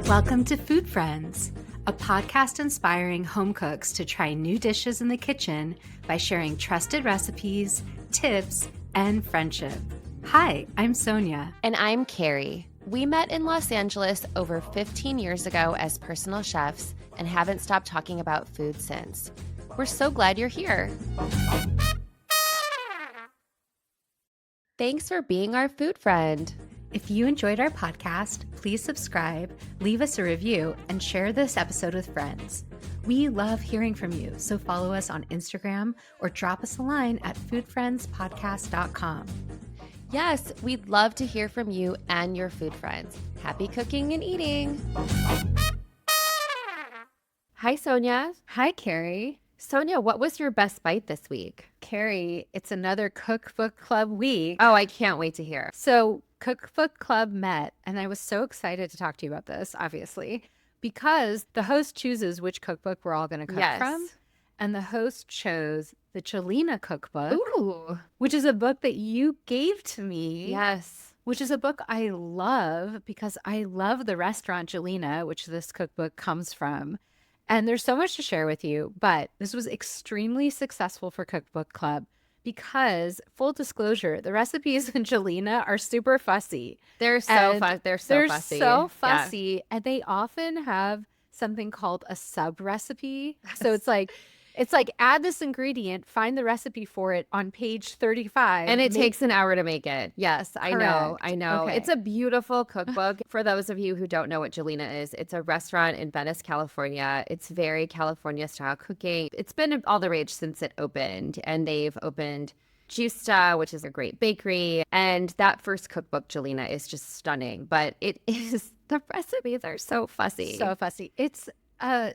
Welcome to Food Friends, a podcast inspiring home cooks to try new dishes in the kitchen by sharing trusted recipes, tips, and friendship. Hi, I'm Sonia. And I'm Carrie. We met in Los Angeles over 15 years ago as personal chefs and haven't stopped talking about food since. We're so glad you're here. Thanks for being our food friend. If you enjoyed our podcast, please subscribe, leave us a review, and share this episode with friends. We love hearing from you, so follow us on Instagram or drop us a line at foodfriendspodcast.com. Yes, we'd love to hear from you and your food friends. Happy cooking and eating. Hi, Sonia. Hi, Carrie. Sonia, what was your best bite this week? Carrie, it's another Cookbook Club week. Oh, I can't wait to hear. So Cookbook Club met, and I was so excited to talk to you about this, obviously, because the host chooses which cookbook we're all going to cook from. And the host chose the Jelena cookbook, which is a book that you gave to me. Yes. Which is a book I love because I love the restaurant Jelena, which this cookbook comes from. And there's so much to share with you, but this was extremely successful for Cookbook Club because, full disclosure, the recipes in Jelena are super fussy. They're so fussy. They're so fussy, and they often have something called a sub recipe. So it's like add this ingredient, find the recipe for it on page 35. And it takes an hour to make it. Yes, I know. Okay. It's a beautiful cookbook. For those of you who don't know what Jelena is, it's a restaurant in Venice, California. It's very California style cooking. It's been all the rage since it opened, and they've opened Justa, which is a great bakery. And that first cookbook, Jelena, is just stunning. But the recipes are so fussy. So fussy. It's a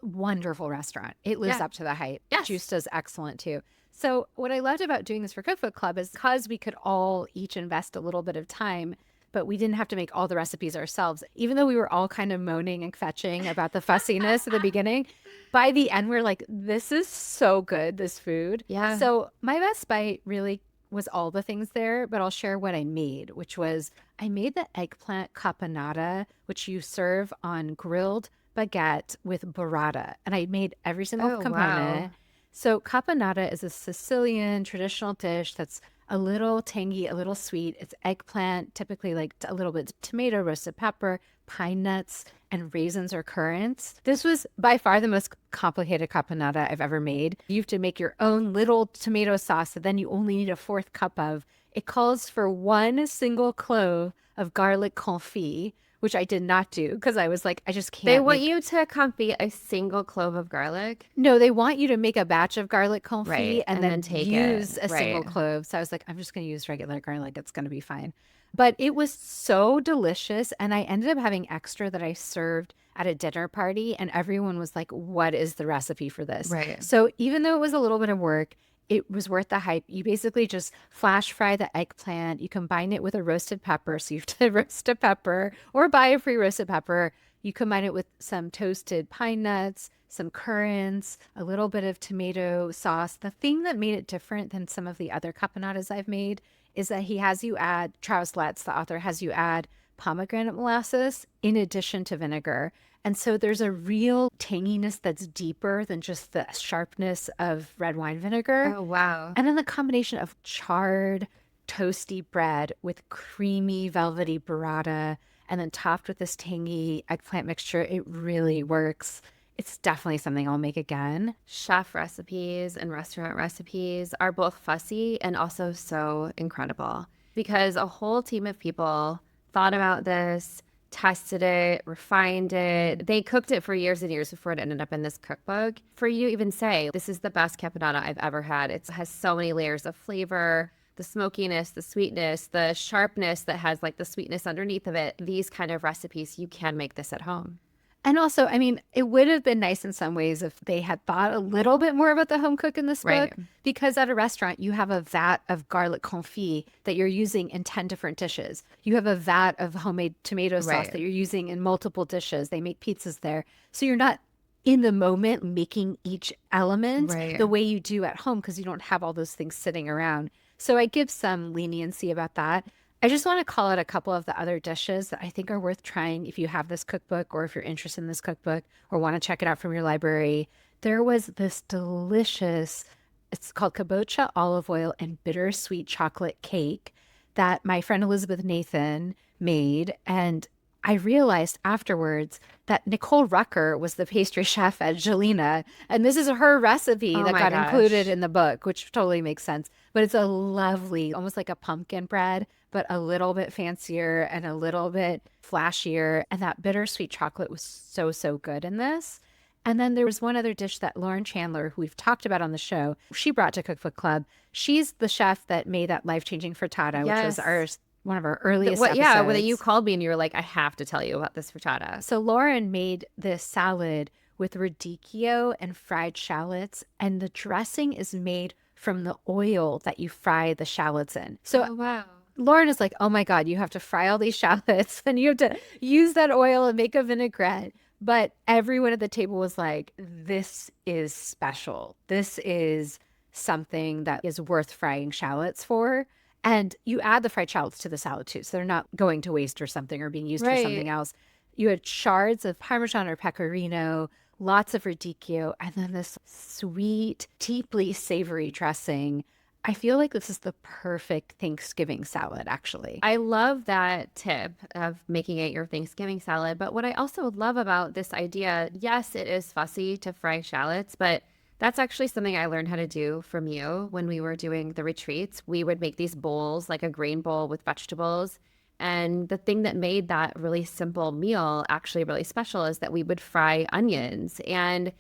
wonderful restaurant. It lives up to the hype. Yes. Justa's excellent too. So what I loved about doing this for Cookbook Club is because we could all each invest a little bit of time, but we didn't have to make all the recipes ourselves. Even though we were all kind of moaning and fetching about the fussiness at the beginning, by the end we're like, this is so good, this food. Yeah. So my best bite really was all the things there, but I'll share what I made, which was I made the eggplant caponata, which you serve on grilled baguette with burrata, and I made every single component. Wow. So caponata is a Sicilian traditional dish that's a little tangy, a little sweet. It's eggplant, typically like a little bit of tomato, roasted pepper, pine nuts, and raisins or currants. This was by far the most complicated caponata I've ever made. You have to make your own little tomato sauce that then you only need a fourth cup of. It calls for one single clove of garlic confit, which I did not do because I was like, I just can't. They want you to confit a single clove of garlic? No, they want you to make a batch of garlic confit and then use a single clove. So I was like, I'm just going to use regular garlic. It's going to be fine. But it was so delicious. And I ended up having extra that I served at a dinner party. And everyone was like, what is the recipe for this? Right. So even though it was a little bit of work, it was worth the hype. You basically just flash fry the eggplant. You combine it with a roasted pepper. So you have to roast a pepper or buy a free roasted pepper. You combine it with some toasted pine nuts, some currants, a little bit of tomato sauce. The thing that made it different than some of the other caponatas I've made is that he has you add, Travis Letts, the author, has you add pomegranate molasses in addition to vinegar. And so there's a real tanginess that's deeper than just the sharpness of red wine vinegar. Oh, wow. And then the combination of charred, toasty bread with creamy, velvety burrata, and then topped with this tangy eggplant mixture, it really works. It's definitely something I'll make again. Chef recipes and restaurant recipes are both fussy and also so incredible because a whole team of people thought about this, tested it, refined it. They cooked it for years and years before it ended up in this cookbook. For you to even say, this is the best caponata I've ever had. It has so many layers of flavor, the smokiness, the sweetness, the sharpness that has like the sweetness underneath of it. These kind of recipes, you can make this at home. And also, I mean, it would have been nice in some ways if they had thought a little bit more about the home cook in this book, because at a restaurant, you have a vat of garlic confit that you're using in 10 different dishes. You have a vat of homemade tomato sauce that you're using in multiple dishes. They make pizzas there. So you're not in the moment making each element the way you do at home because you don't have all those things sitting around. So I give some leniency about that. I just want to call out a couple of the other dishes that I think are worth trying if you have this cookbook or if you're interested in this cookbook or want to check it out from your library. There was this delicious, it's called kabocha olive oil and bittersweet chocolate cake that my friend Elizabeth Nathan made. And I realized afterwards that Nicole Rucker was the pastry chef at Jelena, and this is her recipe Oh that my got included gosh. in the book, which totally makes sense. But it's a lovely, almost like a pumpkin bread, but a little bit fancier and a little bit flashier. And that bittersweet chocolate was so, so good in this. And then there was one other dish that Lauren Chandler, who we've talked about on the show, she brought to Cookbook Club. She's the chef that made that life-changing frittata, which was Yes. one of our earliest What? Yeah. When you episodes. called me and you were like, I have to tell you about this frittata. So Lauren made this salad with radicchio and fried shallots, and the dressing is made from the oil that you fry the shallots in. So Oh wow. Lauren is like, oh my God, you have to fry all these shallots and you have to use that oil and make a vinaigrette. But everyone at the table was like, this is special. This is something that is worth frying shallots for. And you add the fried shallots to the salad too. So they're not going to waste or something or being used for something Right. else. You had shards of Parmesan or Pecorino, lots of radicchio, and then this sweet, deeply savory dressing. I feel like this is the perfect Thanksgiving salad, actually. I love that tip of making it your Thanksgiving salad. But what I also love about this idea, yes, it is fussy to fry shallots, but that's actually something I learned how to do from you when we were doing the retreats. We would make these bowls, like a grain bowl with vegetables. And the thing that made that really simple meal actually really special is that we would fry onions. And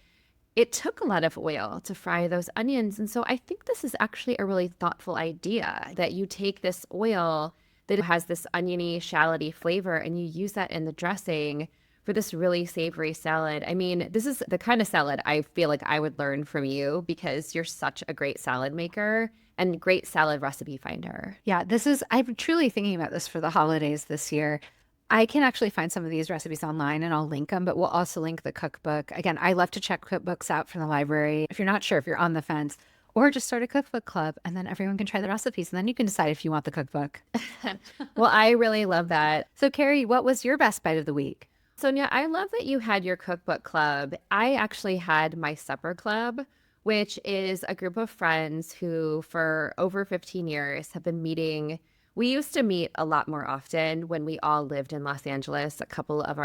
it took a lot of oil to fry those onions. And so I think this is actually a really thoughtful idea that you take this oil that has this oniony, shalloty flavor and you use that in the dressing for this really savory salad. I mean, this is the kind of salad I feel like I would learn from you because you're such a great salad maker and great salad recipe finder. Yeah, I'm truly thinking about this for the holidays this year. I can actually find some of these recipes online and I'll link them, but we'll also link the cookbook. Again, I love to check cookbooks out from the library. If you're not sure, if you're on the fence, or just start a cookbook club and then everyone can try the recipes and then you can decide if you want the cookbook. Well, I really love that. So, Carrie, what was your best bite of the week? Sonia, I love that you had your cookbook club. I actually had my supper club, which is a group of friends who, for over 15 years, have been meeting. We used to meet a lot more often when we all lived in Los Angeles. A couple of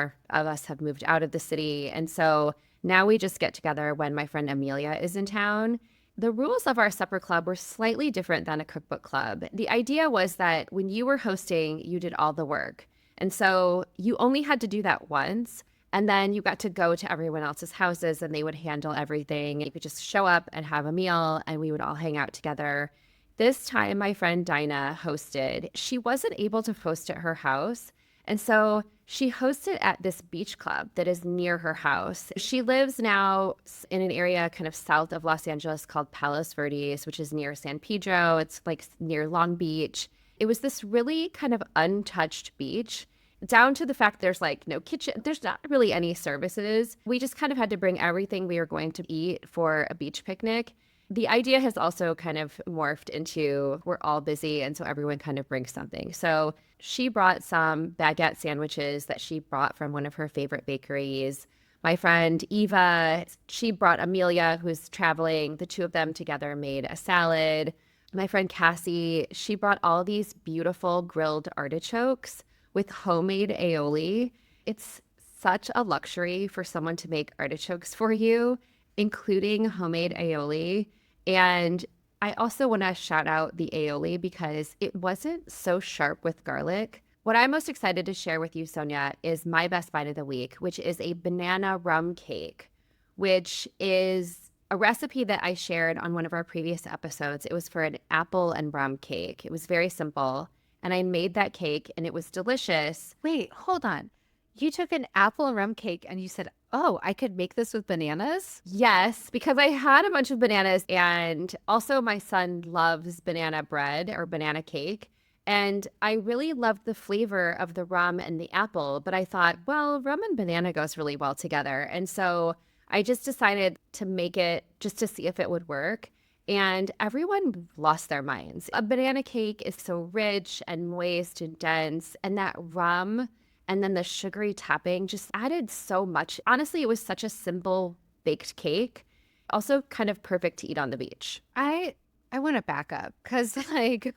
us have moved out of the city, and so now we just get together when my friend Amelia is in town. The rules of our supper club were slightly different than a cookbook club. The idea was that when you were hosting, you did all the work. And so you only had to do that once. And then you got to go to everyone else's houses and they would handle everything. You could just show up and have a meal and we would all hang out together. This time, my friend Dinah hosted. She wasn't able to host at her house. And so she hosted at this beach club that is near her house. She lives now in an area kind of south of Los Angeles called Palos Verdes, which is near San Pedro. It's like near Long Beach. It was this really kind of untouched beach, down to the fact there's like no kitchen, there's not really any services. We just kind of had to bring everything we were going to eat for a beach picnic. The idea has also kind of morphed into we're all busy, and so everyone kind of brings something. So she brought some baguette sandwiches that she brought from one of her favorite bakeries. My friend Eva, she brought Amelia, who's traveling. The two of them together made a salad. My friend Cassie, she brought all these beautiful grilled artichokes with homemade aioli. It's such a luxury for someone to make artichokes for you, including homemade aioli. And I also want to shout out the aioli because it wasn't so sharp with garlic. What I'm most excited to share with you, Sonia, is my best bite of the week, which is a banana rum cake, which is a recipe that I shared on one of our previous episodes. It was for an apple and rum cake. It was very simple. And I made that cake and it was delicious. Wait, hold on. You took an apple and rum cake and you said, oh, I could make this with bananas? Yes, because I had a bunch of bananas and also my son loves banana bread or banana cake. And I really loved the flavor of the rum and the apple, but I thought, well, rum and banana goes really well together. And so I just decided to make it just to see if it would work. And everyone lost their minds. A banana cake is so rich and moist and dense, and that rum and then the sugary topping just added so much. Honestly, it was such a simple baked cake. Also kind of perfect to eat on the beach. I want to back up because like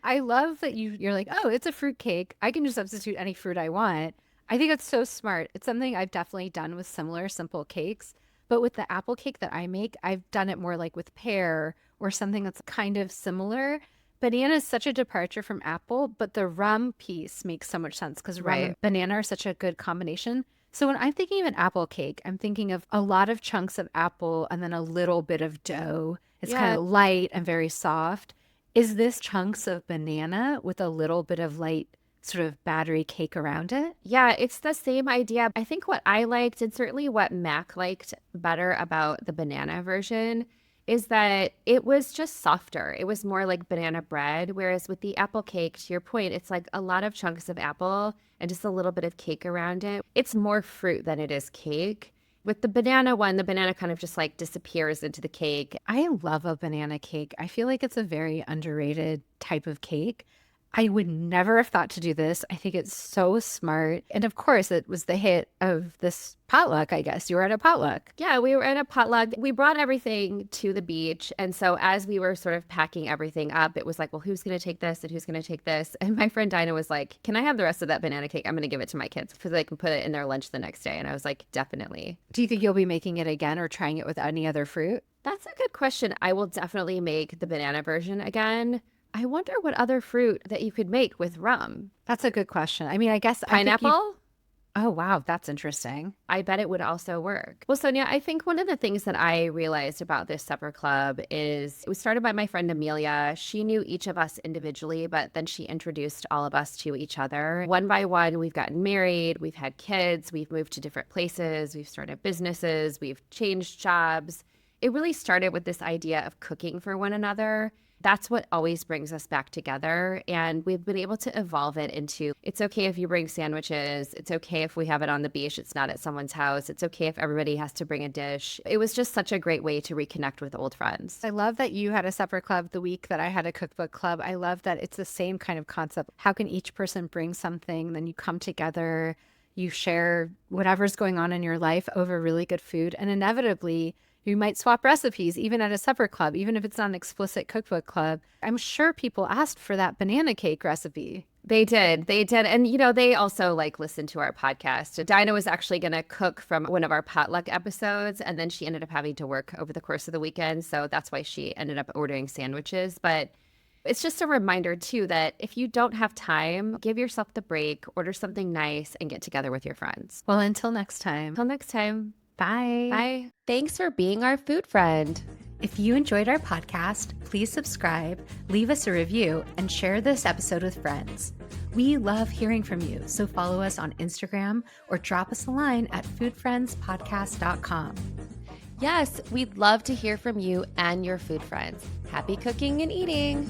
I love that you're like, oh, it's a fruit cake. I can just substitute any fruit I want. I think it's so smart. It's something I've definitely done with similar simple cakes. But with the apple cake that I make, I've done it more like with pear or something that's kind of similar. Banana is such a departure from apple, but the rum piece makes so much sense because rum and Right. banana are such a good combination. So when I'm thinking of an apple cake, I'm thinking of a lot of chunks of apple and then a little bit of dough. It's kind Yeah. of light and very soft. Is this chunks of banana with a little bit of light sort of battery cake around it? Yeah, it's the same idea. I think what I liked, and certainly what Mac liked better about the banana version, is that it was just softer. It was more like banana bread. Whereas with the apple cake, to your point, it's like a lot of chunks of apple and just a little bit of cake around it. It's more fruit than it is cake. With the banana one, the banana kind of just like disappears into the cake. I love a banana cake. I feel like it's a very underrated type of cake. I would never have thought to do this. I think it's so smart. And of course, it was the hit of this potluck, I guess. You were at a potluck. Yeah, we were at a potluck. We brought everything to the beach. And so as we were sort of packing everything up, it was like, well, who's going to take this and who's going to take this? And my friend Dinah was like, can I have the rest of that banana cake? I'm going to give it to my kids so they can put it in their lunch the next day. And I was like, definitely. Do you think you'll be making it again or trying it with any other fruit? That's a good question. I will definitely make the banana version again. I wonder what other fruit that you could make with rum. That's a good question. I mean, I guess I think you. Pineapple? Oh, wow. That's interesting. I bet it would also work. Well, Sonia, I think one of the things that I realized about this supper club is it was started by my friend Amelia. She knew each of us individually, but then she introduced all of us to each other. One by one, we've gotten married, we've had kids, we've moved to different places, we've started businesses, we've changed jobs. It really started with this idea of cooking for one another. That's what always brings us back together. And we've been able to evolve it into it's okay if you bring sandwiches. It's okay if we have it on the beach. It's not at someone's house. It's okay if everybody has to bring a dish. It was just such a great way to reconnect with old friends. I love that you had a supper club the week that I had a cookbook club. I love that it's the same kind of concept. How can each person bring something? Then you come together, you share whatever's going on in your life over really good food. And inevitably, you might swap recipes, even at a supper club, even if it's not an explicit cookbook club. I'm sure people asked for that banana cake recipe. They did. They did. And, you know, they also like listened to our podcast. Dinah was actually going to cook from one of our potluck episodes. And then she ended up having to work over the course of the weekend. So that's why she ended up ordering sandwiches. But it's just a reminder, too, that if you don't have time, give yourself the break, order something nice, and get together with your friends. Well, until next time. Until next time. Bye. Bye. Thanks for being our food friend. If you enjoyed our podcast, please subscribe, leave us a review, and share this episode with friends. We love hearing from you, so follow us on Instagram or drop us a line at foodfriendspodcast.com. Yes, we'd love to hear from you and your food friends. Happy cooking and eating.